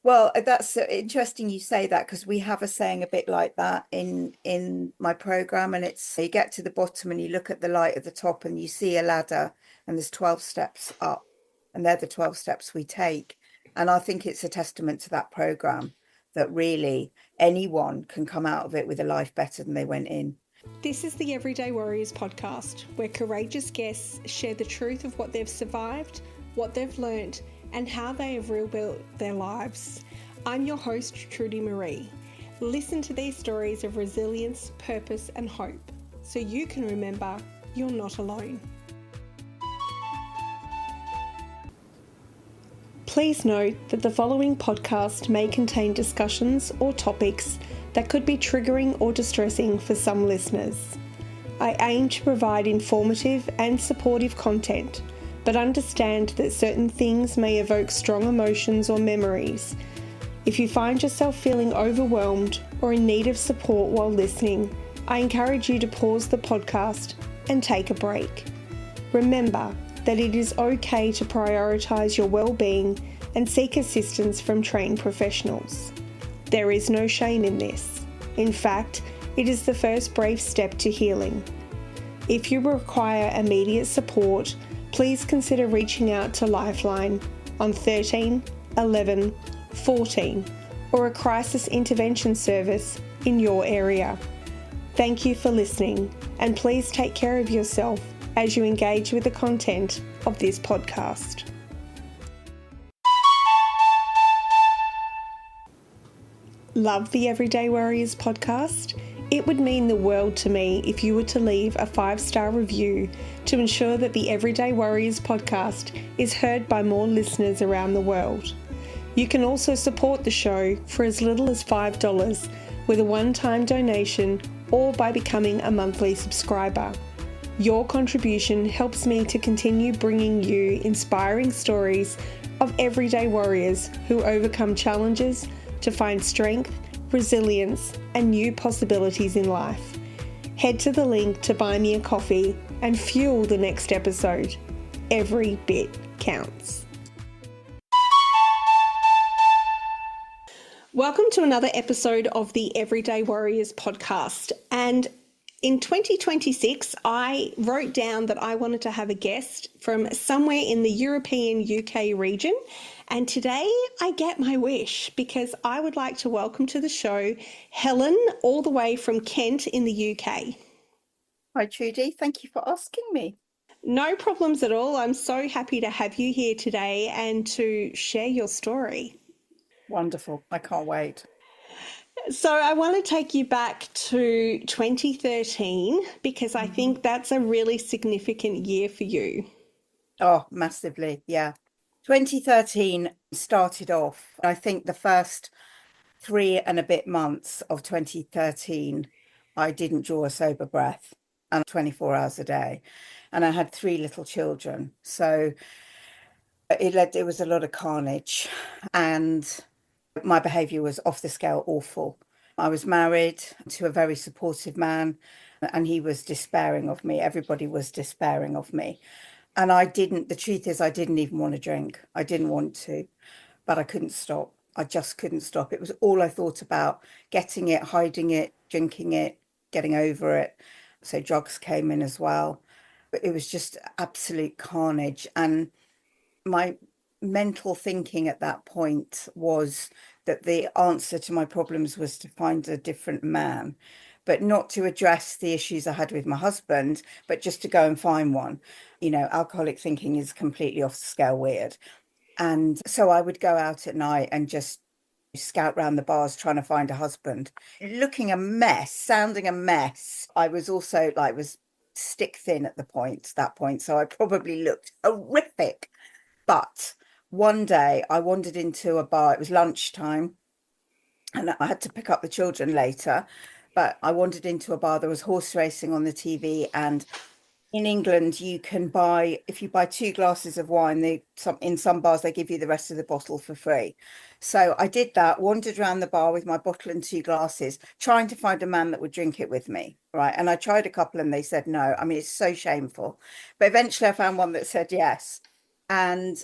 Well, that's interesting you say that because we have a saying a bit like that in my program, and it's you get to the bottom and you look at the light at the top and you see a ladder and there's 12 steps up, and they're the 12 steps we take. And I think it's a testament to that program that really anyone can come out of it with a life better than they went in. This is the Everyday Warriors podcast, where courageous guests share the truth of what they've survived, what they've learnt, and how they have rebuilt their lives. I'm your host, Trudy Marie. Listen to these stories of resilience, purpose, and hope, so you can remember you're not alone. Please note that the following podcast may contain discussions or topics that could be triggering or distressing for some listeners. I aim to provide informative and supportive content, but understand that certain things may evoke strong emotions or memories. If you find yourself feeling overwhelmed or in need of support while listening, I encourage you to pause the podcast and take a break. Remember that it is okay to prioritise your well-being and seek assistance from trained professionals. There is no shame in this. In fact, it is the first brave step to healing. If you require immediate support, please consider reaching out to Lifeline on 13 11 14 or a crisis intervention service in your area. Thank you for listening, and please take care of yourself as you engage with the content of this podcast. Love the Everyday Warriors podcast? It would mean the world to me if you were to leave a 5-star review to ensure that the Everyday Warriors podcast is heard by more listeners around the world. You can also support the show for as little as $5 with a one-time donation or by becoming a monthly subscriber. Your contribution helps me to continue bringing you inspiring stories of everyday warriors who overcome challenges to find strength, resilience, and new possibilities in life. Head to the link to buy me a coffee and fuel the next episode. Every bit counts. Welcome to another episode of the Everyday Warriors podcast. And in 2026, I wrote down that I wanted to have a guest from somewhere in the European UK region. And today I get my wish because I would like to welcome to the show Helen, all the way from Kent in the UK. Hi, Trudy. Thank you for asking me. No problems at all. I'm so happy to have you here today and to share your story. Wonderful. I can't wait. So I want to take you back to 2013 because I think that's a really significant year for you. Oh, massively. Yeah. 2013 started off, I think the first 3 and a bit months of 2013, I didn't draw a sober breath and 24 hours a day. And I had 3 little children. So it was a lot of carnage, and my behavior was off the scale awful. I was married to a very supportive man, and he was despairing of me. Everybody was despairing of me. And the truth is, I didn't even want to drink. I didn't want to, but I couldn't stop. I just couldn't stop. It was all I thought about, getting it, hiding it, drinking it, getting over it. So drugs came in as well. But it was just absolute carnage. And my mental thinking at that point was that the answer to my problems was to find a different man, but not to address the issues I had with my husband, but just to go and find one. Alcoholic thinking is completely off the scale weird. And so I would go out at night and just scout round the bars trying to find a husband, looking a mess, sounding a mess. I was also was stick thin at that point. So I probably looked horrific. But one day I wandered into a bar. It was lunchtime and I had to pick up the children later. But I wandered into a bar. There was horse racing on the TV. And in England, you can buy, if you buy 2 glasses of wine, in some bars, they give you the rest of the bottle for free. So I did that, wandered around the bar with my bottle and 2 glasses, trying to find a man that would drink it with me. Right. And I tried a couple and they said no. I mean, it's so shameful. But eventually I found one that said yes. And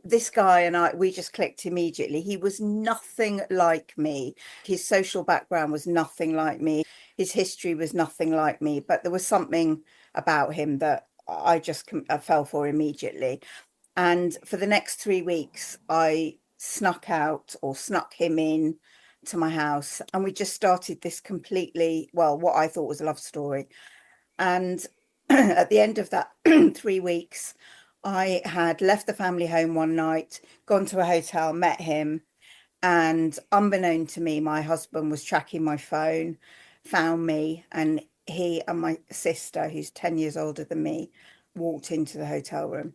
this guy and we just clicked immediately. He was nothing like me. His social background was nothing like me. His history was nothing like me, but there was something about him that I fell for immediately. And for the next 3 weeks, I snuck him in to my house, and we just started this completely, well, what I thought was a love story. And at the end of that 3 weeks, I had left the family home one night, gone to a hotel, met him, and unbeknown to me, my husband was tracking my phone, found me, and he and my sister, who's 10 years older than me, walked into the hotel room,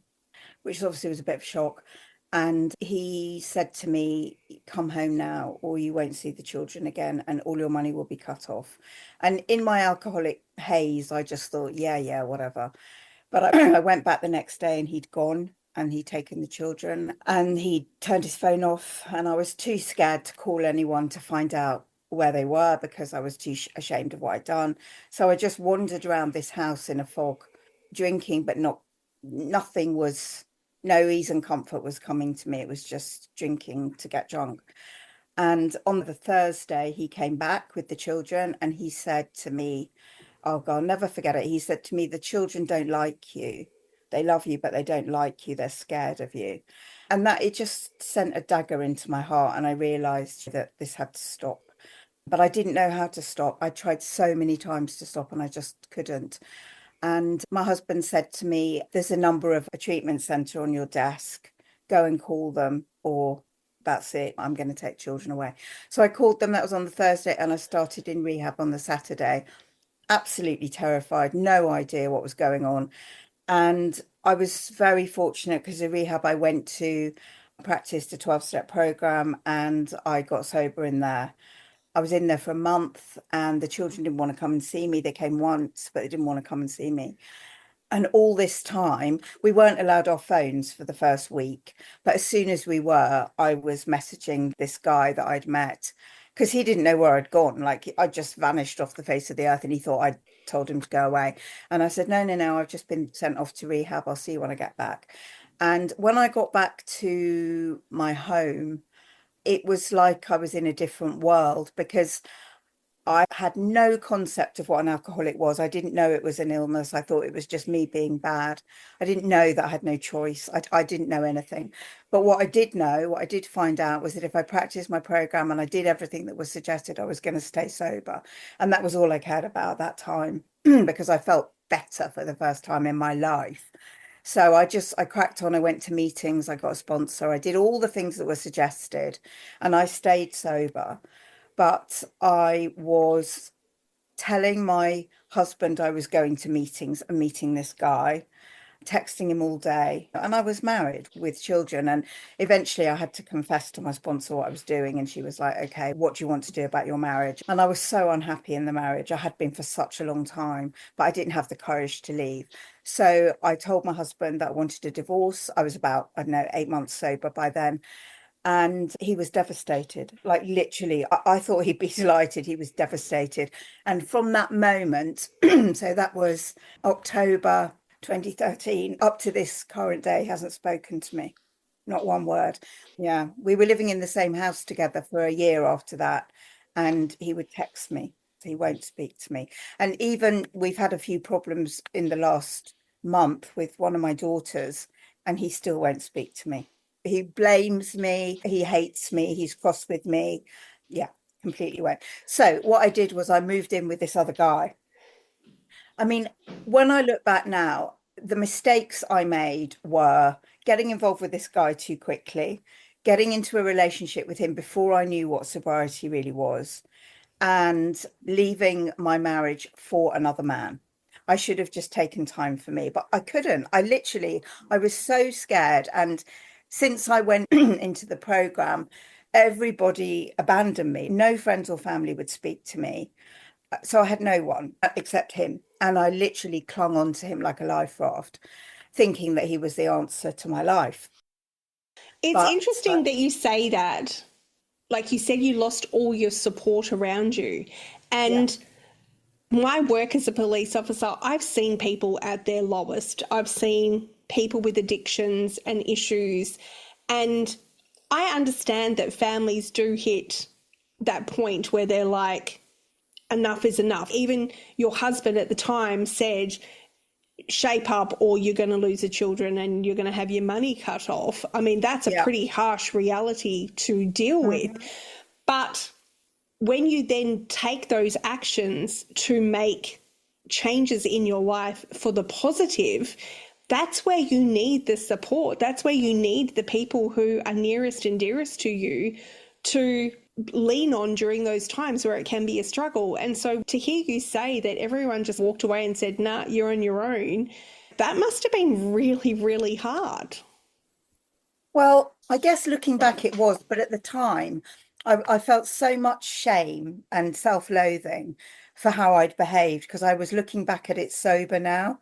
which obviously was a bit of a shock. And he said to me, come home now, or you won't see the children again, and all your money will be cut off. And in my alcoholic haze, I just thought, yeah, whatever. But I went back the next day and he'd gone and he'd taken the children and he'd turned his phone off. And I was too scared to call anyone to find out where they were because I was too ashamed of what I'd done. So I just wandered around this house in a fog, drinking, but nothing was, no ease and comfort was coming to me. It was just drinking to get drunk. And on the Thursday, he came back with the children and he said to me, oh God, I'll never forget it. He said to me, the children don't like you. They love you, but they don't like you. They're scared of you. And that, it just sent a dagger into my heart. And I realized that this had to stop. But I didn't know how to stop. I tried so many times to stop and I just couldn't. And my husband said to me, there's a number of a treatment centre on your desk. Go and call them, or that's it. I'm going to take children away. So I called them. That was on the Thursday, and I started in rehab on the Saturday. Absolutely terrified, no idea what was going on. And I was very fortunate because the rehab I went to practiced a 12-step program and I got sober in there. I was in there for a month and the children didn't want to come and see me. They came once, but they didn't want to come and see me. And all this time, we weren't allowed our phones for the first week. But as soon as we were, I was messaging this guy that I'd met because he didn't know where I'd gone. Like I just vanished off the face of the earth and he thought I'd told him to go away. And I said, no, I've just been sent off to rehab. I'll see you when I get back. And when I got back to my home, it was like I was in a different world because I had no concept of what an alcoholic was. I didn't know it was an illness. I thought it was just me being bad. I didn't know that I had no choice. I didn't know anything. But what I did know, what I did find out was that if I practiced my program and I did everything that was suggested, I was going to stay sober. And that was all I cared about at that time because I felt better for the first time in my life. So I cracked on. I went to meetings. I got a sponsor. I did all the things that were suggested and I stayed sober. But I was telling my husband I was going to meetings and meeting this guy, texting him all day. And I was married with children. And eventually I had to confess to my sponsor what I was doing. And she was like, okay, what do you want to do about your marriage? And I was so unhappy in the marriage. I had been for such a long time, but I didn't have the courage to leave. So I told my husband that I wanted a divorce. I was about, I don't know, 8 months sober by then. And he was devastated, like literally. I thought he'd be delighted. He was devastated. And from that moment, so that was October 2013, up to this current day, he hasn't spoken to me, not one word. Yeah, we were living in the same house together for a year after that. And he would text me. He won't speak to me. And even we've had a few problems in the last month with one of my daughters, and he still won't speak to me. He blames me, he hates me, he's cross with me. Yeah, completely went. So what I did was I moved in with this other guy. I mean, when I look back now, the mistakes I made were getting involved with this guy too quickly, getting into a relationship with him before I knew what sobriety really was, and leaving my marriage for another man. I should have just taken time for me, but I couldn't. I was so scared. And since I went into the program, everybody abandoned me. No friends or family would speak to me. So I had no one except him. And I literally clung on to him like a life raft, thinking that he was the answer to my life. It's But interesting that you say that. Like you said, you lost all your support around you. yeah, And my work as a police officer, I've seen people at their lowest. I've seen people with addictions and issues. And I understand that families do hit that point where they're like, enough is enough. Even your husband at the time said, shape up or you're going to lose the children and you're going to have your money cut off. I mean, that's a Yeah. pretty harsh reality to deal with. Mhm. But when you then take those actions to make changes in your life for the positive, that's where you need the support. That's where you need the people who are nearest and dearest to you to lean on during those times where it can be a struggle. And so to hear you say that everyone just walked away and said, nah, you're on your own, that must have been really, really hard. Well, I guess looking back it was, but at the time, I felt so much shame and self-loathing for how I'd behaved because I was looking back at it sober now.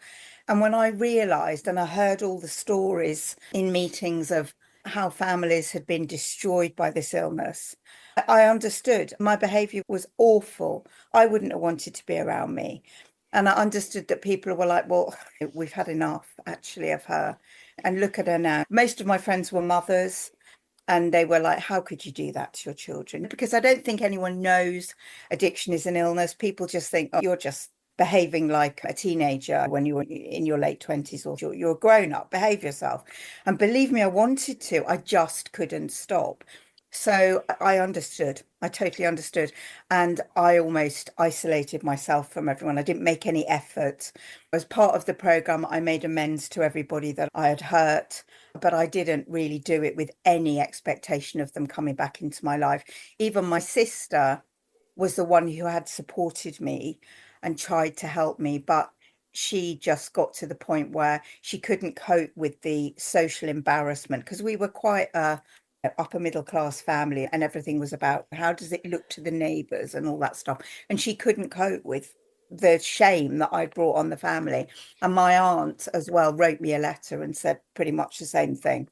And when I realized and I heard all the stories in meetings of how families had been destroyed by this illness, I understood my behavior was awful. I wouldn't have wanted to be around me. And I understood that people were like, well, we've had enough actually of her. And look at her now. Most of my friends were mothers, and they were like, how could you do that to your children? Because I don't think anyone knows addiction is an illness. People just think, oh, you're just behaving like a teenager when you're in your late 20s, or you're a grown up, behave yourself. And believe me, I wanted to, I just couldn't stop. So I understood. I totally understood. And I almost isolated myself from everyone. I didn't make any effort. As part of the program, I made amends to everybody that I had hurt, but I didn't really do it with any expectation of them coming back into my life. Even my sister was the one who had supported me and tried to help me, but she just got to the point where she couldn't cope with the social embarrassment because we were quite a upper middle class family and everything was about how does it look to the neighbors and all that stuff. And she couldn't cope with the shame that I brought on the family. And my aunt as well wrote me a letter and said pretty much the same thing.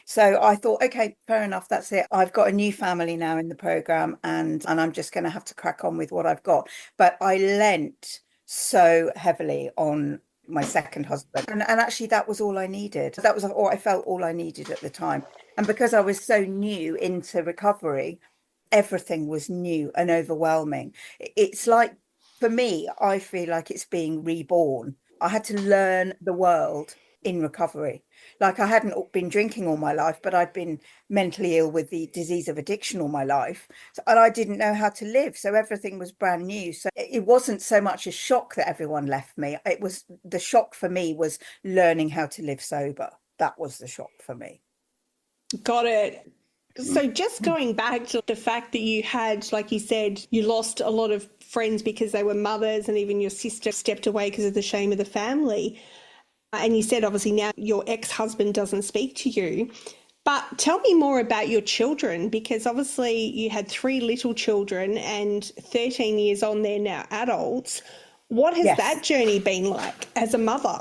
So I thought, okay, fair enough, that's it. I've got a new family now in the program and I'm just going to have to crack on with what I've got. But I lent so heavily on my second husband. And actually that was all I needed. That was all I felt all I needed at the time. And because I was so new into recovery, everything was new and overwhelming. It's like, for me, I feel like it's being reborn. I had to learn the world in recovery. Like I hadn't been drinking all my life, but I'd been mentally ill with the disease of addiction all my life. So, and I didn't know how to live. So everything was brand new. So it wasn't so much a shock that everyone left me. It was the shock for me was learning how to live sober. That was the shock for me. Got it. So just going back to the fact that you had, like you said, you lost a lot of friends because they were mothers and even your sister stepped away because of the shame of the family. And you said obviously now your ex-husband doesn't speak to you. But tell me more about your children because obviously you had three little children and 13 years on, they're now adults. What has that Yes. journey been like as a mother?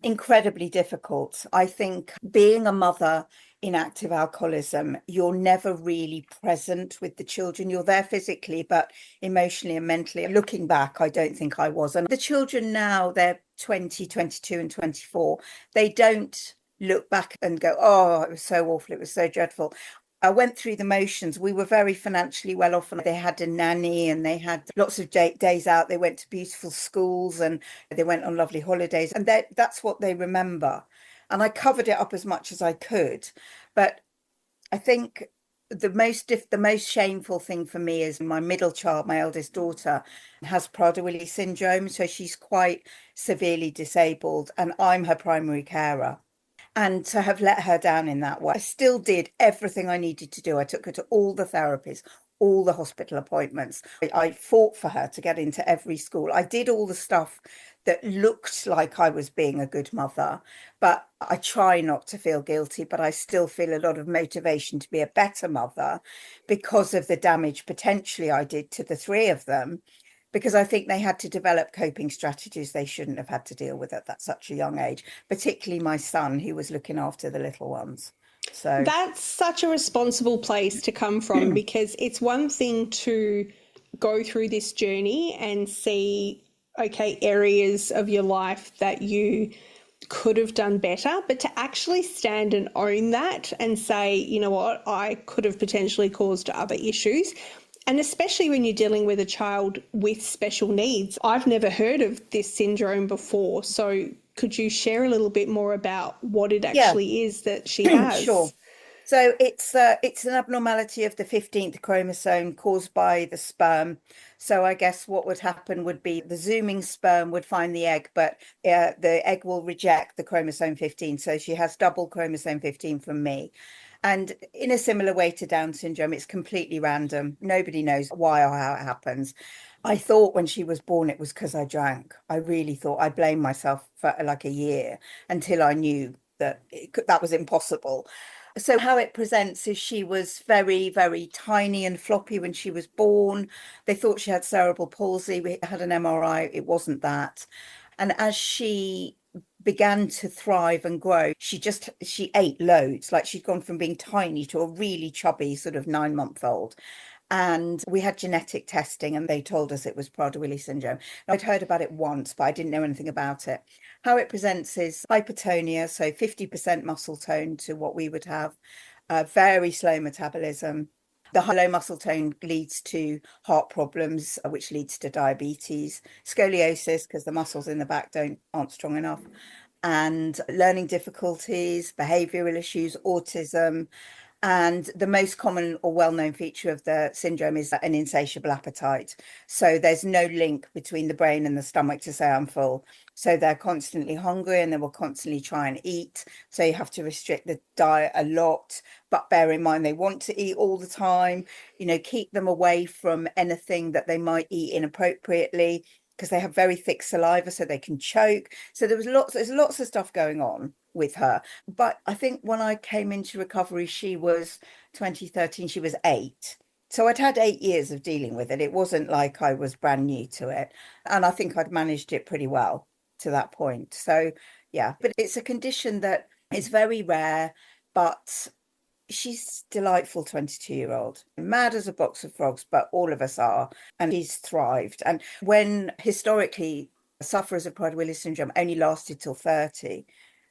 Incredibly difficult. I think being a mother in active alcoholism, you're never really present with the children. You're there physically, but emotionally and mentally. Looking back, I don't think I was. And the children now, they're 20, 22, and 24. They don't look back and go, oh, it was so awful. It was so dreadful. I went through the motions. We were very financially well off, and they had a nanny and they had lots of days out. They went to beautiful schools and they went on lovely holidays, and that's what they remember. And I covered it up as much as I could. But I think the most shameful thing for me is my middle child, my eldest daughter, has Prader-Willi syndrome. So she's quite severely disabled, and I'm her primary carer. And to have let her down in that way, I still did everything I needed to do. I took her to all the therapies, all the hospital appointments. I fought for her to get into every school. I did all the stuff that looked like I was being a good mother, but I try not to feel guilty, but I still feel a lot of motivation to be a better mother because of the damage potentially I did to the three of them, because I think they had to develop coping strategies they shouldn't have had to deal with at such a young age, particularly my son, who was looking after the little ones. So, That's such a responsible place to come from because it's one thing to go through this journey and see, okay, areas of your life that you could have done better, but to actually stand and own that and say, you know what, I could have potentially caused other issues. And especially when you're dealing with a child with special needs. I've never heard of this syndrome before. So could you share a little bit more about what it Yeah, actually is that she has? sure. So it's an abnormality of the 15th chromosome caused by the sperm. So I guess what would happen would be the zooming sperm would find the egg, but the egg will reject the chromosome 15. So she has double chromosome 15 from me. And in a similar way to Down syndrome, it's completely random. Nobody knows why or how it happens. I thought when she was born it was because I drank. I really thought. I blamed myself for like a year until I knew that that was impossible. So how it presents is she was very, very tiny and floppy when she was born. They thought she had cerebral palsy. We had an MRI. It wasn't that. And as she began to thrive and grow, she ate loads. Like she'd gone from being tiny to a really chubby sort of 9 month old. And we had genetic testing and they told us it was Prader-Willi syndrome. I'd heard about it once, but I didn't know anything about it. How it presents is hypertonia, so 50% muscle tone to what we would have, very slow metabolism. The low muscle tone leads to heart problems, which leads to diabetes, scoliosis, because the muscles in the back aren't strong enough, and learning difficulties, behavioural issues, autism. And the most common or well-known feature of the syndrome is an insatiable appetite. So there's no link between the brain and the stomach to say I'm full. So they're constantly hungry and they will constantly try and eat. So you have to restrict the diet a lot, but bear in mind they want to eat all the time. Keep them away from anything that they might eat inappropriately because they have very thick saliva so they can choke. So there's lots of stuff going on with her. But I think when I came into recovery, she was 2013, she was 8. So I'd had 8 years of dealing with it. It wasn't like I was brand new to it. And I think I'd managed it pretty well to that point. So yeah, but it's a condition that is very rare, but she's delightful 22-year-old, mad as a box of frogs, but all of us are, and she's thrived. And when historically sufferers of Prader-Willi syndrome only lasted till 30,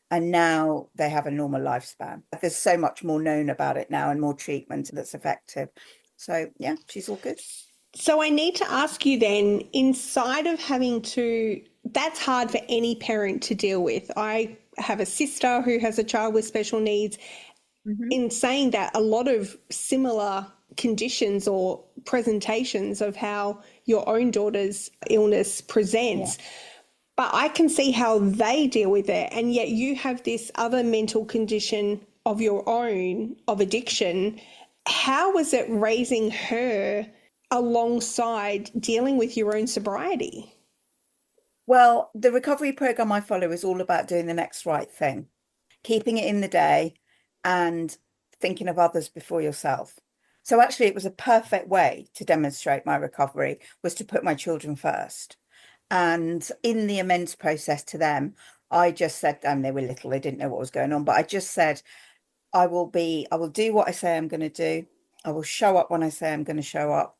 and now they have a normal lifespan. There's so much more known about it now and more treatment that's effective. So yeah, she's all good. So I need to ask you then, inside of having to, that's hard for any parent to deal with. I have a sister who has a child with special needs. In saying that, a lot of similar conditions or presentations of how your own daughter's illness presents. Yeah. But I can see how they deal with it. And yet you have this other mental condition of your own, of addiction. How was it raising her alongside dealing with your own sobriety? Well, the recovery program I follow is all about doing the next right thing, keeping it in the day and thinking of others before yourself. So actually it was a perfect way to demonstrate my recovery was to put my children first. And in the amends process to them, I just said, and they were little, they didn't know what was going on, but I just said, I will do what I say I'm going to do. I will show up when I say I'm going to show up.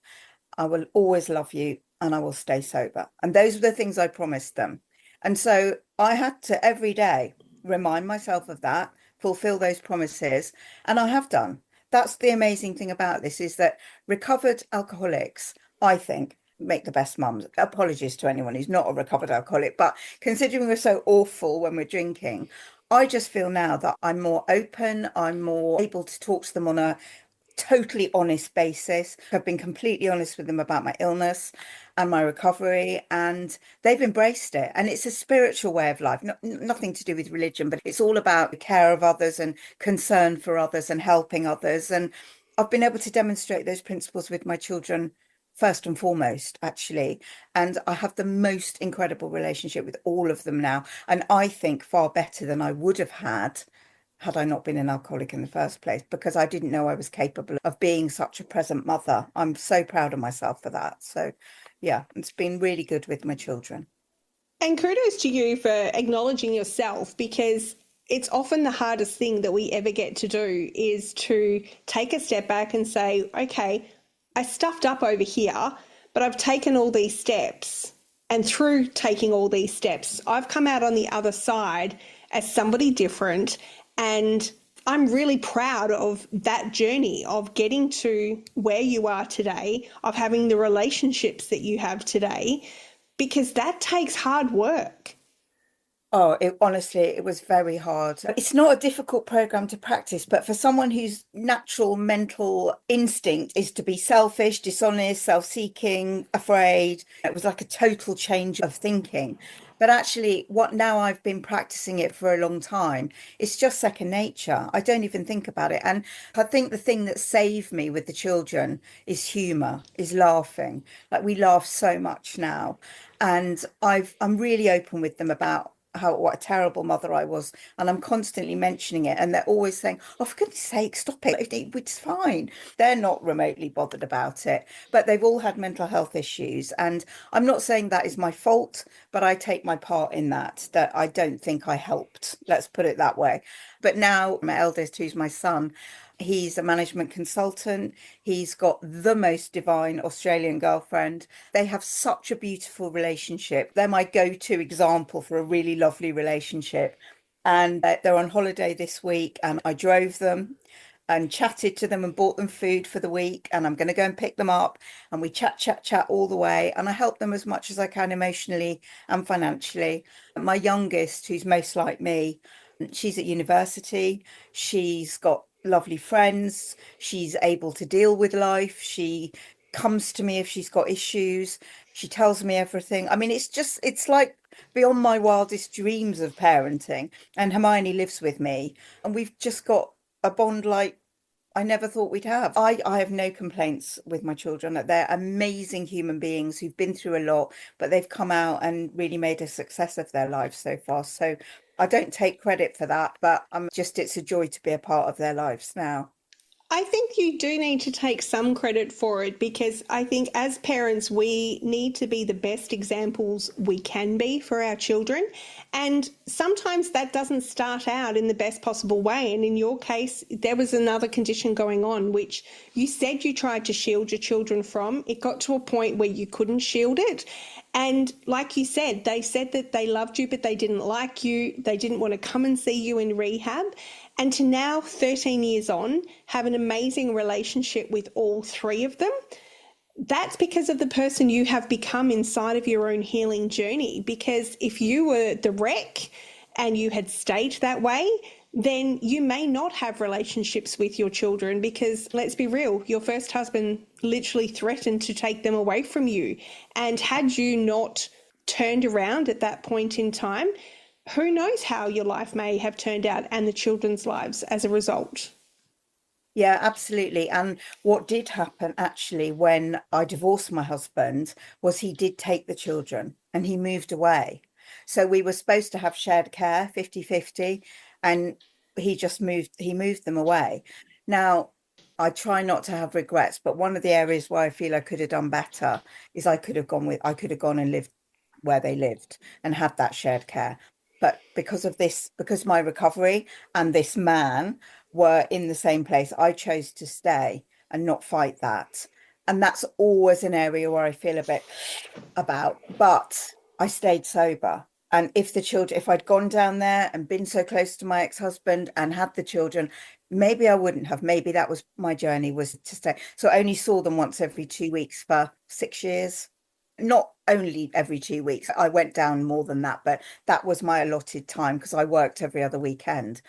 I will always love you and I will stay sober. And those were the things I promised them. And so I had to every day remind myself of that, fulfill those promises. And I have done. That's the amazing thing about this is that recovered alcoholics, I think, make the best mums. Apologies to anyone who's not a recovered alcoholic, but considering we're so awful when we're drinking, I just feel now that I'm more open, I'm more able to talk to them on a totally honest basis. I've been completely honest with them about my illness and my recovery, and they've embraced it. And it's a spiritual way of life, nothing to do with religion, but it's all about the care of others and concern for others and helping others. And I've been able to demonstrate those principles with my children first and foremost, actually. And I have the most incredible relationship with all of them now. And I think far better than I would have had I not been an alcoholic in the first place, because I didn't know I was capable of being such a present mother. I'm so proud of myself for that. So yeah, it's been really good with my children. And kudos to you for acknowledging yourself, because it's often the hardest thing that we ever get to do is to take a step back and say, okay, I stuffed up over here, but I've taken all these steps. And through taking all these steps, I've come out on the other side as somebody different. And I'm really proud of that journey of getting to where you are today, of having the relationships that you have today, because that takes hard work. Oh, honestly, it was very hard. It's not a difficult program to practice, but for someone whose natural mental instinct is to be selfish, dishonest, self-seeking, afraid, it was like a total change of thinking. But actually, what now I've been practicing it for a long time, it's just second nature. I don't even think about it. And I think the thing that saved me with the children is humor, is laughing. Like we laugh so much now. And I'm really open with them about how what a terrible mother I was, and I'm constantly mentioning it, and they're always saying, "Oh, for goodness sake, stop it! It's fine." They're not remotely bothered about it, but they've all had mental health issues, and I'm not saying that is my fault, but I take my part in that. That I don't think I helped. Let's put it that way. But now my eldest, who's my son, he's a management consultant. He's got the most divine Australian girlfriend. They have such a beautiful relationship. They're my go-to example for a really lovely relationship. And they're on holiday this week, and I drove them and chatted to them and bought them food for the week. And I'm going to go and pick them up. And we chat, chat, chat all the way. And I help them as much as I can emotionally and financially. My youngest, who's most like me, she's at university. She's got lovely friends. She's able to deal with life. She comes to me if she's got issues. She tells me everything. I mean, it's like beyond my wildest dreams of parenting. And Hermione lives with me, and we've just got a bond like I never thought we'd have. I have no complaints with my children. They're amazing human beings who've been through a lot, but they've come out and really made a success of their lives so far. So I don't take credit for that, but it's a joy to be a part of their lives now. I think you do need to take some credit for it because I think as parents, we need to be the best examples we can be for our children. And sometimes that doesn't start out in the best possible way. And in your case, there was another condition going on, which you said you tried to shield your children from. It got to a point where you couldn't shield it. And like you said, they said that they loved you, but they didn't like you. They didn't want to come and see you in rehab. And to now, 13 years on, have an amazing relationship with all three of them. That's because of the person you have become inside of your own healing journey. Because if you were the wreck and you had stayed that way, then you may not have relationships with your children because, let's be real, your first husband literally threatened to take them away from you. And had you not turned around at that point in time, who knows how your life may have turned out and the children's lives as a result. Yeah, absolutely. And what did happen actually when I divorced my husband was he did take the children and he moved away. So we were supposed to have shared care, 50-50, and he moved them away. Now, I try not to have regrets, but one of the areas where I feel I could have done better is I could have gone and lived where they lived and had that shared care. But because my recovery and this man were in the same place, I chose to stay and not fight that. And that's always an area where I feel a bit about, but I stayed sober. And if I'd gone down there and been so close to my ex-husband and had the children, maybe I wouldn't have. Maybe that was my journey, was to stay. So I only saw them once every 2 weeks for 6 years. Not only every 2 weeks, I went down more than that, but that was my allotted time because I worked every other weekend.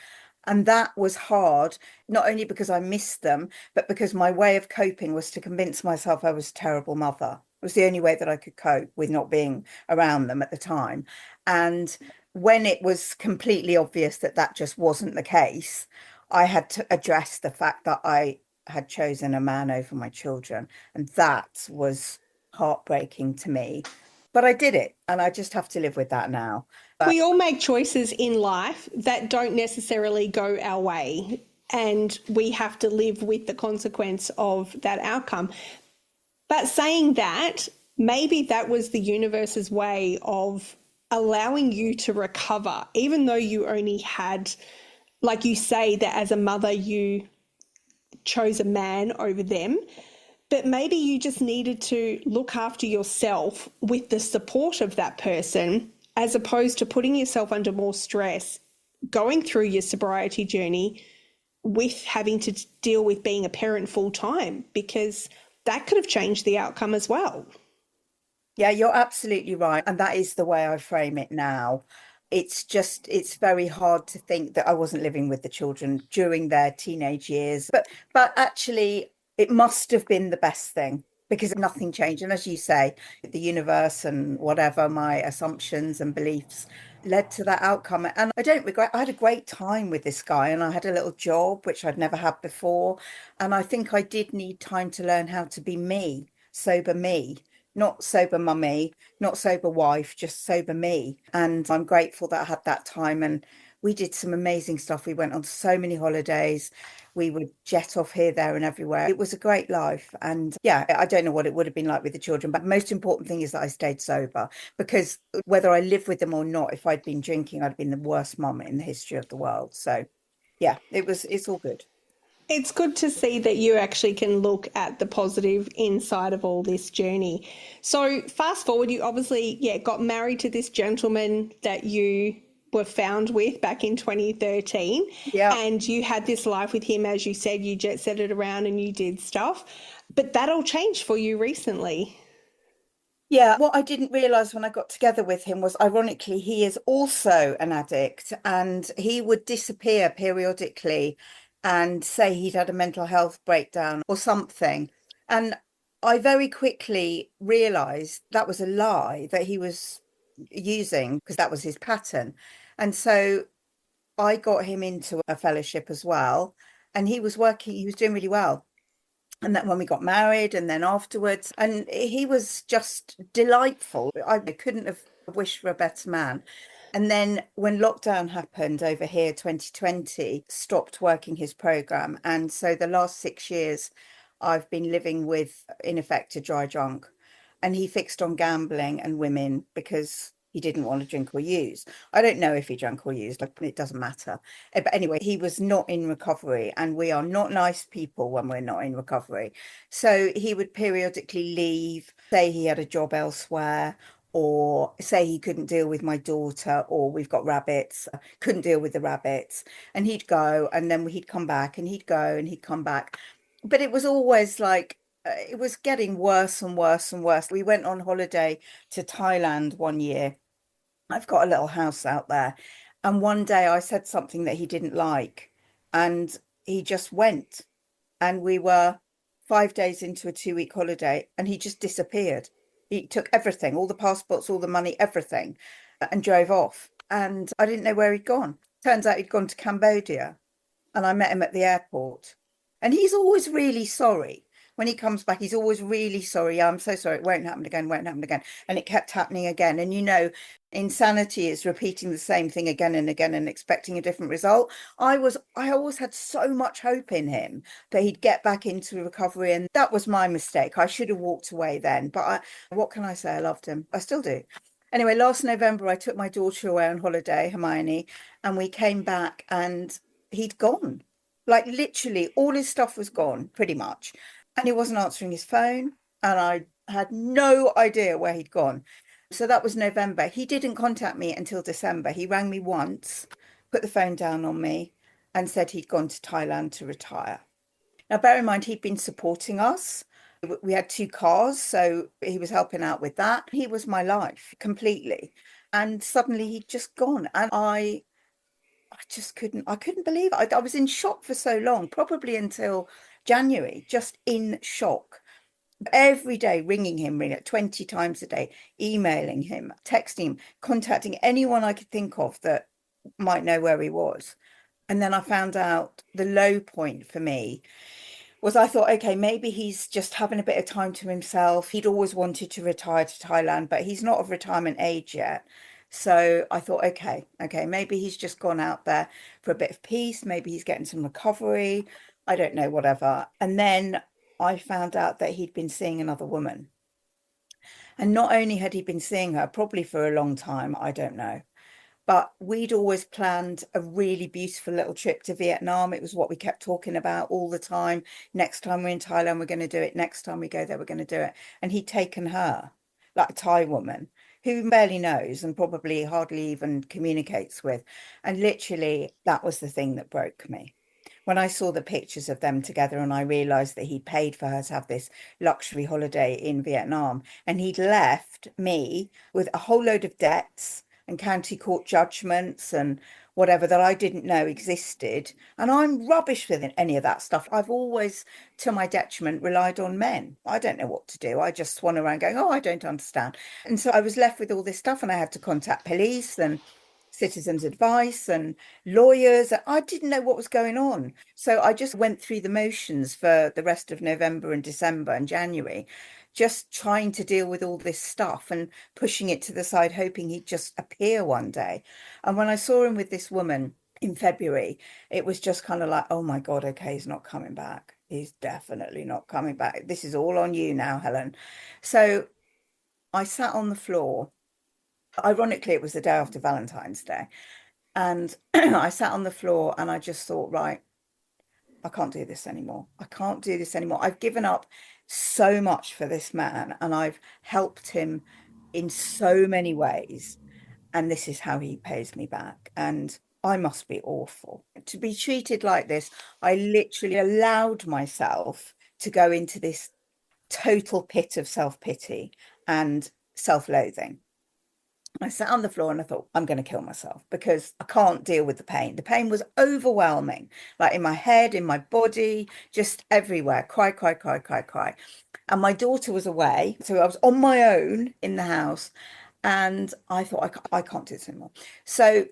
And that was hard, not only because I missed them, but because my way of coping was to convince myself I was a terrible mother. It was the only way that I could cope with not being around them at the time. And when it was completely obvious that that just wasn't the case, I had to address the fact that I had chosen a man over my children. And that was heartbreaking to me. But I did it, and I just have to live with that now. But We all make choices in life that don't necessarily go our way, and we have to live with the consequence of that outcome. But saying that, maybe that was the universe's way of allowing you to recover, even though you only had, like you say, that as a mother, you chose a man over them. But maybe you just needed to look after yourself with the support of that person, as opposed to putting yourself under more stress going through your sobriety journey with having to deal with being a parent full time, because that could have changed the outcome as well. Yeah, you're absolutely right. And that is the way I frame it now. It's just, it's very hard to think that I wasn't living with the children during their teenage years. But actually, it must have been the best thing because nothing changed. And as you say, the universe and whatever my assumptions and beliefs led to that outcome. And I don't regret, I had a great time with this guy and I had a little job, which I'd never had before. And I think I did need time to learn how to be me, sober me, not sober mummy, not sober wife, just sober me. And I'm grateful that I had that time. And we did some amazing stuff. We went on so many holidays. We would jet off here, there, and everywhere. It was a great life. And yeah, I don't know what it would have been like with the children, but the most important thing is that I stayed sober because whether I live with them or not, if I'd been drinking, I'd been the worst mum in the history of the world. So yeah, it's all good. It's good to see that you actually can look at the positive inside of all this journey. So, fast forward, you obviously, yeah, got married to this gentleman that you were found with back in 2013, Yeah. and you had this life with him. As you said, you jet set it around and you did stuff, but that all changed for you recently. Yeah, what I didn't realize when I got together with him was, ironically, he is also an addict and he would disappear periodically and say he'd had a mental health breakdown or something. And I very quickly realized that was a lie that he was using because that was his pattern. And so I got him into a fellowship as well. And he was working, he was doing really well. And then when we got married and then afterwards, and he was just delightful. I couldn't have wished for a better man. And then when lockdown happened over here, 2020, stopped working his program. And so the last 6 years, I've been living with, in effect, a dry drunk. And he fixed on gambling and women because he didn't want to drink or use. I don't know if he drank or used, like, it doesn't matter. But anyway, he was not in recovery, and we are not nice people when we're not in recovery. So he would periodically leave, say he had a job elsewhere, or say he couldn't deal with my daughter, or we've got rabbits, couldn't deal with the rabbits. And he'd go, and then he'd come back, and he'd go, and he'd come back. But it was always like, it was getting worse and worse and worse. We went on holiday to Thailand one year. I've got a little house out there. And one day I said something that he didn't like, and he just went. And we were 5 days into a 2 week holiday, and he just disappeared. He took everything, all the passports, all the money, everything, and drove off. And I didn't know where he'd gone. Turns out he'd gone to Cambodia, and I met him at the airport. And he's always really sorry. When he comes back, he's always really sorry. Yeah, I'm so sorry. It won't happen again, won't happen again. And it kept happening again. And insanity is repeating the same thing again and again and expecting a different result. I always had so much hope in him that he'd get back into recovery. And that was my mistake. I should have walked away then. But what can I say? I loved him. I still do. Anyway, last November, I took my daughter away on holiday, Hermione, and we came back and he'd gone. Like literally all his stuff was gone, pretty much. And he wasn't answering his phone. And I had no idea where he'd gone. So that was November. He didn't contact me until December. He rang me once, put the phone down on me, and said he'd gone to Thailand to retire. Now, bear in mind, he'd been supporting us. We had two cars, so he was helping out with that. He was my life completely. And suddenly he'd just gone. And I couldn't believe it. I was in shock for so long, probably until January, just in shock. Every day ringing him, 20 times a day, emailing him, texting him, contacting anyone I could think of that might know where he was. And then I found out the low point for me was, I thought, okay, maybe he's just having a bit of time to himself. He'd always wanted to retire to Thailand, but he's not of retirement age yet. So I thought, okay, maybe he's just gone out there for a bit of peace. Maybe he's getting some recovery. I don't know, whatever. And then I found out that he'd been seeing another woman. And not only had he been seeing her, probably for a long time, I don't know, but we'd always planned a really beautiful little trip to Vietnam. It was what we kept talking about all the time. Next time we're in Thailand, we're going to do it. Next time we go there, we're going to do it. And he'd taken her, like a Thai woman. who barely knows and probably hardly even communicates with. And literally, that was the thing that broke me. When I saw the pictures of them together and I realized that he'd paid for her to have this luxury holiday in Vietnam and he'd left me with a whole load of debts and county court judgments and whatever that I didn't know existed. And I'm rubbish with any of that stuff. I've always, to my detriment, relied on men. I don't know what to do. I just swan around going, oh, I don't understand. And so I was left with all this stuff and I had to contact police and citizens advice and lawyers. I didn't know what was going on. So I just went through the motions for the rest of November and December and January, just trying to deal with all this stuff and pushing it to the side, hoping he'd just appear one day. And when I saw him with this woman in February, it was just kind of like, oh my God, okay, he's not coming back. He's definitely not coming back. This is all on you now, Helen. So I sat on the floor. Ironically, it was the day after Valentine's Day. And I sat on the floor and I just thought, right, I can't do this anymore. I can't do this anymore. I've given up so much for this man and I've helped him in so many ways. And this is how he pays me back. And I must be awful. To be treated like this, I literally allowed myself to go into this total pit of self-pity and self-loathing. I sat on the floor and I thought, I'm going to kill myself because I can't deal with the pain. The pain was overwhelming, like in my head, in my body, just everywhere. Cry, cry, cry, cry, cry. And my daughter was away. So I was on my own in the house. And I thought, I can't do this anymore. So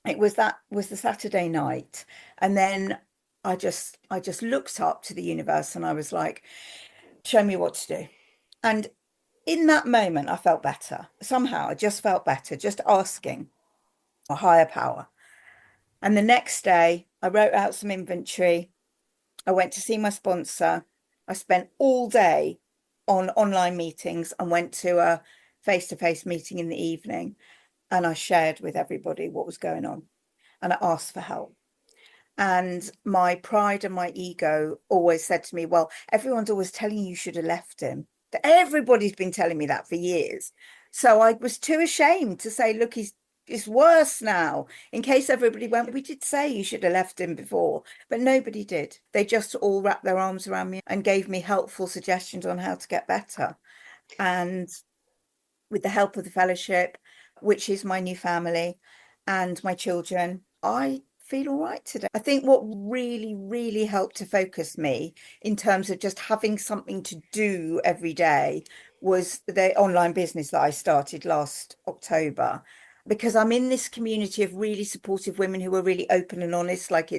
that was the Saturday night. And then I just looked up to the universe and I was like, show me what to do. And in that moment, I felt better. Somehow I just felt better, just asking a higher power. And the next day, I wrote out some inventory. I went to see my sponsor. I spent all day on online meetings and went to a face-to-face meeting in the evening. And I shared with everybody what was going on. And I asked for help. And my pride and my ego always said to me, well, everyone's always telling you should have left him. Everybody's been telling me that for years. So I was too ashamed to say, look, he's worse now. In case everybody went, we did say you should have left him before, but nobody did. They just all wrapped their arms around me and gave me helpful suggestions on how to get better. And with the help of the fellowship, which is my new family and my children, I feel all right today. I think what really, really helped to focus me in terms of just having something to do every day was the online business that I started last October, because I'm in this community of really supportive women who are really open and honest. Like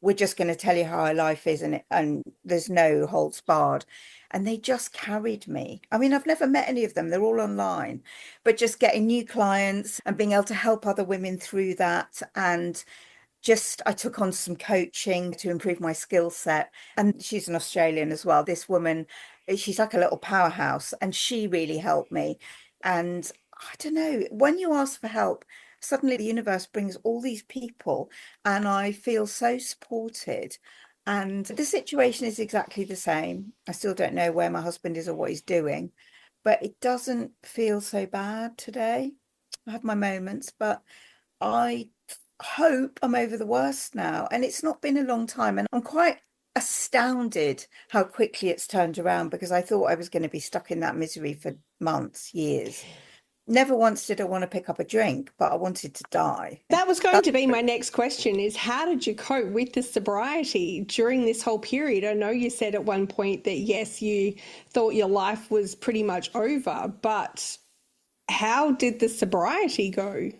we're just going to tell you how our life is and there's no holds barred. And they just carried me. I mean, I've never met any of them. They're all online, but just getting new clients and being able to help other women through that. And I took on some coaching to improve my skill set. And she's an Australian as well. This woman, she's like a little powerhouse and she really helped me. And I don't know, when you ask for help, suddenly the universe brings all these people and I feel so supported. And the situation is exactly the same. I still don't know where my husband is or what he's doing, but it doesn't feel so bad today. I have my moments, but I hope I'm over the worst now. And it's not been a long time. And I'm quite astounded how quickly it's turned around because I thought I was going to be stuck in that misery for months, years. Never once did I want to pick up a drink, but I wanted to die. That was going to be my next question is how did you cope with the sobriety during this whole period? I know you said at one point that, yes, you thought your life was pretty much over, but how did the sobriety go?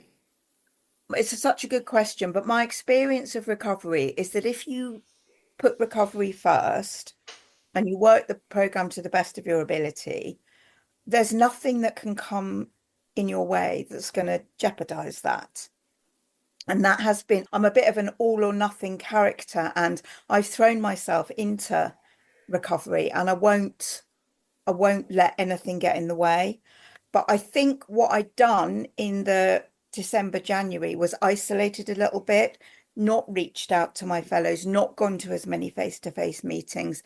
It's such a good question, but my experience of recovery is that if you put recovery first and you work the program to the best of your ability, there's nothing that can come in your way that's going to jeopardize that. And that has been, I'm a bit of an all or nothing character, and I've thrown myself into recovery and I won't let anything get in the way. But I think what I'd done in the December, January was isolated a little bit, not reached out to my fellows, not gone to as many face-to-face meetings,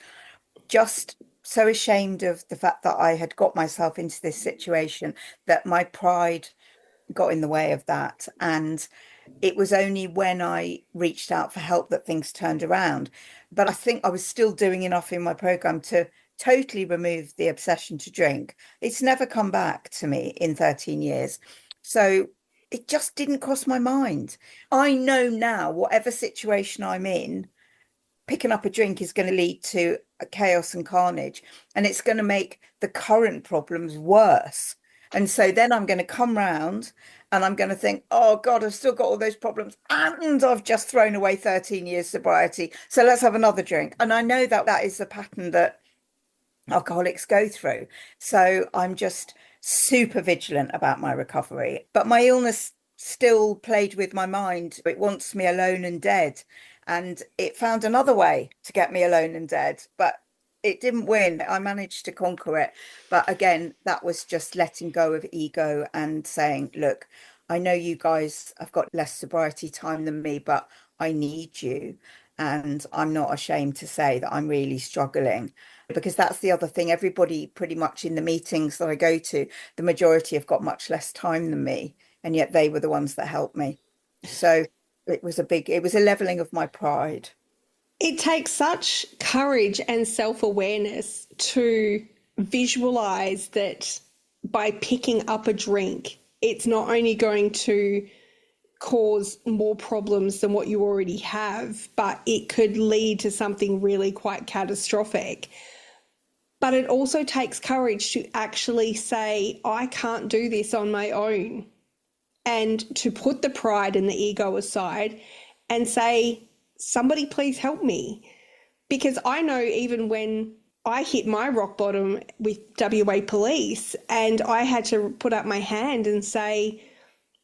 just so ashamed of the fact that I had got myself into this situation, that my pride got in the way of that. And it was only when I reached out for help that things turned around. But I think I was still doing enough in my program to totally remove the obsession to drink. It's never come back to me in 13 years. So it just didn't cross my mind. I know now, whatever situation I'm in, picking up a drink is going to lead to a chaos and carnage, and it's going to make the current problems worse. And so then I'm going to come round and I'm going to think, oh God, I've still got all those problems and I've just thrown away 13 years sobriety. So let's have another drink. And I know that that is the pattern that alcoholics go through. So I'm just super vigilant about my recovery. But my illness still played with my mind. It wants me alone and dead. And it found another way to get me alone and dead. But it didn't win. I managed to conquer it. But again, that was just letting go of ego and saying, look, I know you guys have got less sobriety time than me, but I need you. And I'm not ashamed to say that I'm really struggling, because that's the other thing. Everybody pretty much in the meetings that I go to, the majority have got much less time than me, and yet they were the ones that helped me. So it was a leveling of my pride. It takes such courage and self-awareness to visualize that by picking up a drink, it's not only going to cause more problems than what you already have, but it could lead to something really quite catastrophic. But it also takes courage to actually say, I can't do this on my own, and to put the pride and the ego aside and say, somebody please help me. Because I know even when I hit my rock bottom with WA Police and I had to put up my hand and say,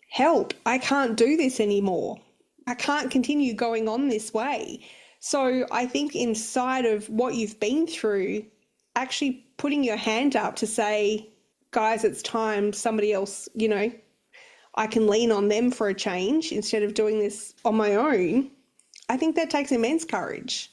help, I can't do this anymore. I can't continue going on this way. So I think inside of what you've been through, actually putting your hand up to say, guys, it's time, somebody else, I can lean on them for a change instead of doing this on my own. I think that takes immense courage.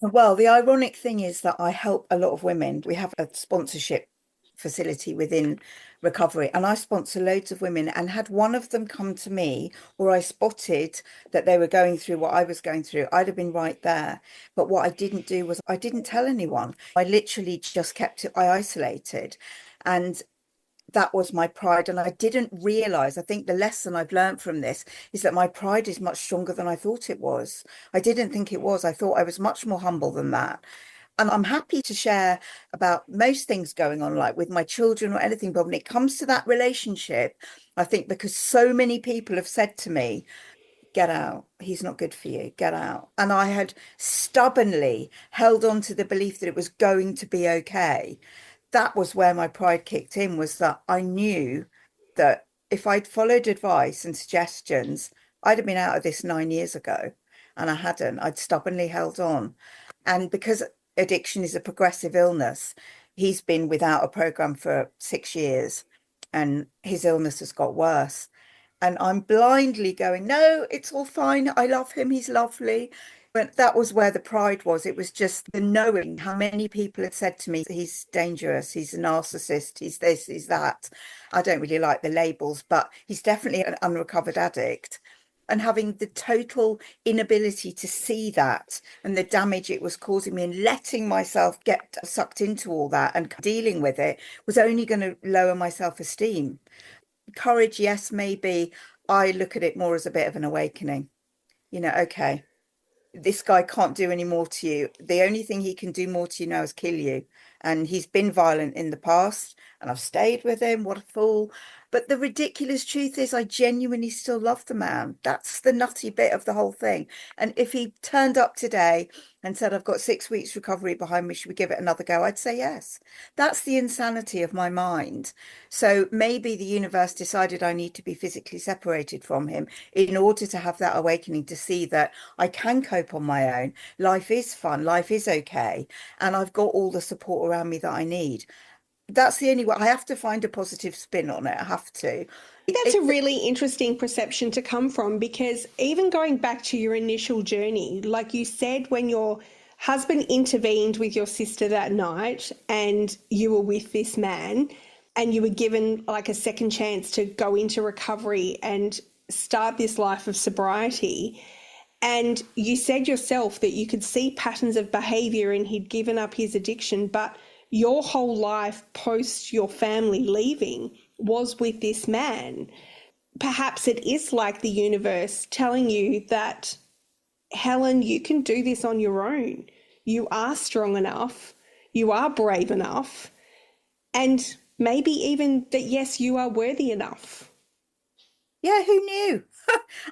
Well, the ironic thing is that I help a lot of women. We have a sponsorship facility within recovery, and I sponsor loads of women, and had one of them come to me, or I spotted that they were going through what I was going through, I'd have been right there. But what I didn't do was I didn't tell anyone. I literally just kept it, I isolated. And that was my pride. And I didn't realize, I think the lesson I've learned from this is that my pride is much stronger than I thought it was. I didn't think it was. I thought I was much more humble than that. And I'm happy to share about most things going on, like with my children or anything. But when it comes to that relationship, I think because so many people have said to me, get out, he's not good for you, get out. And I had stubbornly held on to the belief that it was going to be okay. That was where my pride kicked in, was that I knew that if I'd followed advice and suggestions, I'd have been out of this 9 years ago. And I hadn't. I'd stubbornly held on. And because addiction is a progressive illness, he's been without a program for 6 years and his illness has got worse. And I'm blindly going, no, it's all fine. I love him. He's lovely. But that was where the pride was. It was just the knowing how many people had said to me, he's dangerous, he's a narcissist, he's this, he's that. I don't really like the labels, but he's definitely an unrecovered addict. And having the total inability to see that and the damage it was causing me, and letting myself get sucked into all that and dealing with it, was only going to lower my self-esteem. Courage, yes, maybe. I look at it more as a bit of an awakening. Okay, this guy can't do any more to you. The only thing he can do more to you now is kill you. And he's been violent in the past, and I've stayed with him. What a fool. But the ridiculous truth is, I genuinely still love the man. That's the nutty bit of the whole thing. And if he turned up today and said, I've got 6 weeks recovery behind me, should we give it another go? I'd say yes. That's the insanity of my mind. So maybe the universe decided I need to be physically separated from him in order to have that awakening, to see that I can cope on my own. Life is fun. Life is okay. And I've got all the support around me that I need. That's the only way. I have to find a positive spin on it. I have to. That's a really interesting perception to come from, because even going back to your initial journey, like you said, when you're husband intervened with your sister that night and you were with this man and you were given like a second chance to go into recovery and start this life of sobriety. And you said yourself that you could see patterns of behaviour and he'd given up his addiction, but your whole life post your family leaving was with this man. Perhaps it is like the universe telling you that, Helen, you can do this on your own. You are strong enough. You are brave enough. And maybe even that, yes, you are worthy enough. Yeah, who knew?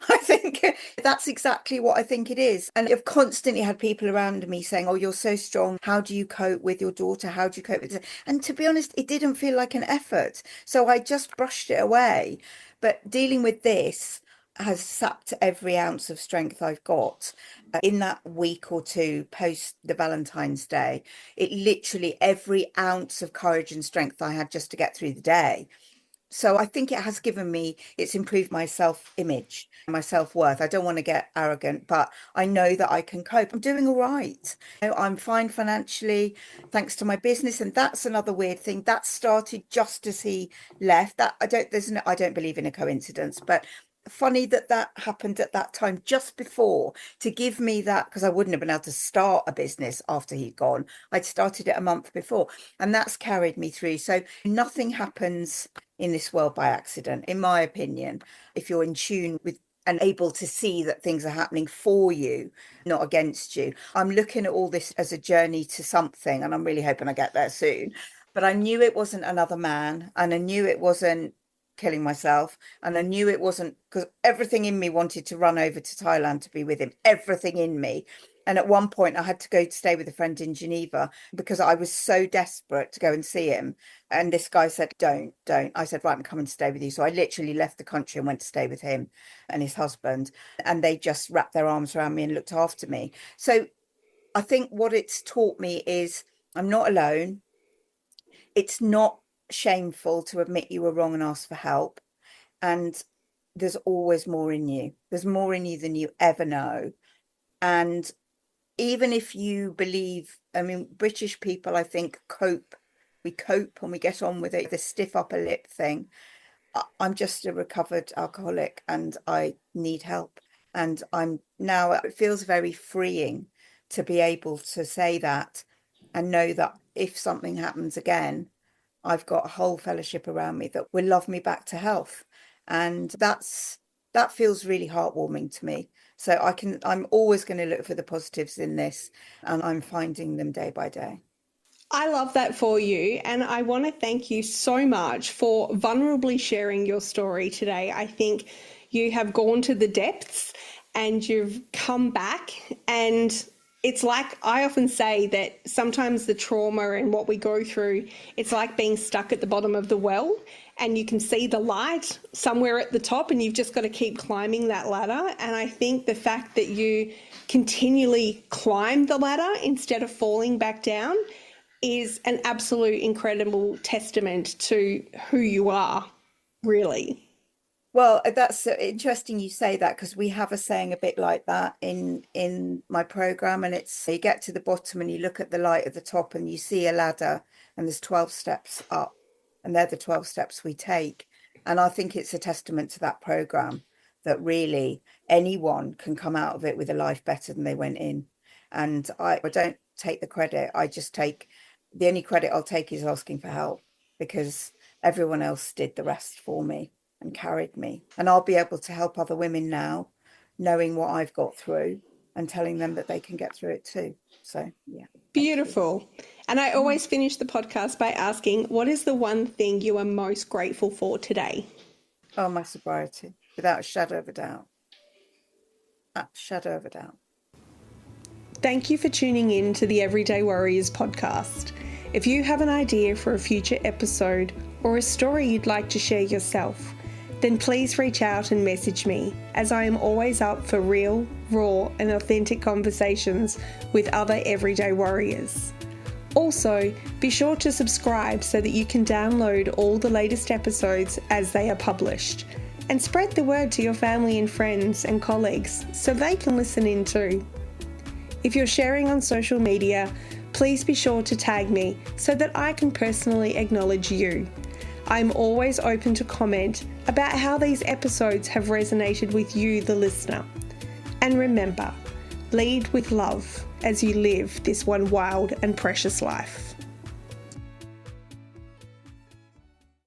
I think that's exactly what I think it is. And I've constantly had people around me saying, oh, you're so strong. How do you cope with your daughter? How do you cope with it? And to be honest, it didn't feel like an effort. So I just brushed it away. But dealing with this has sapped every ounce of strength I've got. In that week or two post the Valentine's Day, it literally every ounce of courage and strength I had just to get through the day. So I think it has given me, it's improved my self-image, my self-worth. I don't want to get arrogant, but I know that I can cope. I'm doing all right. I'm fine financially, thanks to my business. And that's another weird thing. That started just as he left. That I don't believe in a coincidence, but funny that that happened at that time, just before, to give me that, because I wouldn't have been able to start a business after he'd gone. I'd started it a month before, and that's carried me through. So nothing happens in this world by accident, in my opinion. If you're in tune with and able to see that things are happening for you, not against you. I'm looking at all this as a journey to something, and I'm really hoping I get there soon. But I knew it wasn't another man, and I knew it wasn't killing myself, and I knew it wasn't, because everything in me wanted to run over to Thailand to be with him, everything in me. And at one point I had to go to stay with a friend in Geneva because I was so desperate to go and see him. And this guy said, don't. I said, right, I'm coming to stay with you. So I literally left the country and went to stay with him and his husband. And they just wrapped their arms around me and looked after me. So I think what it's taught me is I'm not alone. It's not shameful to admit you were wrong and ask for help. And there's always more in you. There's more in you than you ever know. And even if you believe, I mean, British people, I think, we cope and we get on with it, the stiff upper lip thing. I'm just a recovered alcoholic and I need help. And I'm now, it feels very freeing to be able to say that and know that if something happens again, I've got a whole fellowship around me that will love me back to health. And that feels really heartwarming to me. So I'm always going to look for the positives in this, and I'm finding them day by day. I love that for you. And I want to thank you so much for vulnerably sharing your story today. I think you have gone to the depths and you've come back. And it's like I often say that sometimes the trauma and what we go through, it's like being stuck at the bottom of the well and you can see the light somewhere at the top and you've just got to keep climbing that ladder. And I think the fact that you continually climb the ladder instead of falling back down is an absolute incredible testament to who you are, really. Well, that's interesting you say that, because we have a saying a bit like that in my program, and it's you get to the bottom and you look at the light at the top and you see a ladder and there's 12 steps up, and they're the 12 steps we take. And I think it's a testament to that program that really anyone can come out of it with a life better than they went in. And I don't take the credit. I just take the only credit I'll take is asking for help, because everyone else did the rest for me and carried me. And I'll be able to help other women now, knowing what I've got through and telling them that they can get through it too. So, yeah. Beautiful. And I always finish the podcast by asking, what is the one thing you are most grateful for today? Oh, my sobriety, without a shadow of a doubt. A shadow of a doubt. Thank you for tuning in to the Everyday Warriors podcast. If you have an idea for a future episode or a story you'd like to share yourself, then please reach out and message me, as I am always up for real, raw and authentic conversations with other everyday warriors. Also, be sure to subscribe so that you can download all the latest episodes as they are published, and spread the word to your family and friends and colleagues so they can listen in too. If you're sharing on social media, please be sure to tag me so that I can personally acknowledge you. I'm always open to comment about how these episodes have resonated with you, the listener. And remember, lead with love as you live this one wild and precious life.